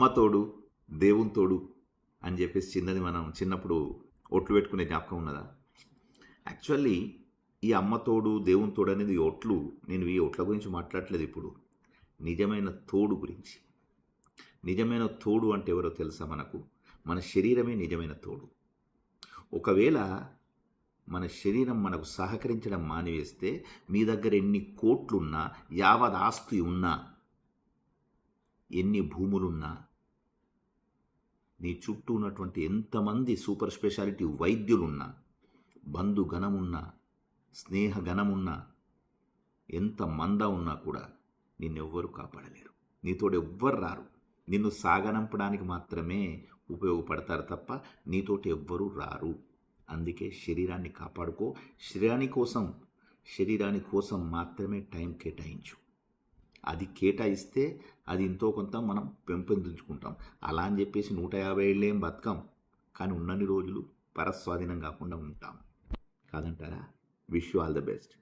అమ్మ తోడు దేవుని తోడు అని చెప్పేసి చిన్నది మనం చిన్నప్పుడు ఒట్లు పెట్టుకునే జ్ఞాపకం ఉన్నదా? యాక్చువల్లీ ఈ అమ్మ తోడు దేవుని తోడు అనేది ఒట్లు, నేను ఈ ఒట్ల గురించి మాట్లాడట్లేదు ఇప్పుడు, నిజమైన తోడు గురించి. నిజమైన తోడు అంటే ఎవరో తెలుసా? మనకు మన శరీరమే నిజమైన తోడు. ఒకవేళ మన శరీరం మనకు సహకరించడం మానివేస్తే మీ దగ్గర ఎన్ని కోట్లున్నా, యావత్ ఆస్తి ఉన్నా, ఎన్ని భూములున్నా, నీ చుట్టూ ఉన్నటువంటి ఎంతమంది సూపర్ స్పెషాలిటీ వైద్యులున్నా, బంధుగణమున్నా, స్నేహగణమున్నా, ఎంత మంద ఉన్నా కూడా నిన్నెవ్వరూ కాపాడలేరు. నీతోడు ఎవ్వరు రారు. నిన్ను సాగనంపడానికి మాత్రమే ఉపయోగపడతారు తప్ప నీతోటి ఎవ్వరూ రారు. అందుకే శరీరాన్ని కాపాడుకో. శరీరాని కోసం మాత్రమే టైం కేటాయించు. అది కేటాయిస్తే అది ఎంతో కొంత మనం పెంపొందించుకుంటాం. అలా అని చెప్పేసి 150 ఏళ్ళేం బతకం, కానీ ఉన్నన్ని రోజులు పరస్వాధీనం కాకుండా ఉంటాం. కాదంటారా? Wish you all the best.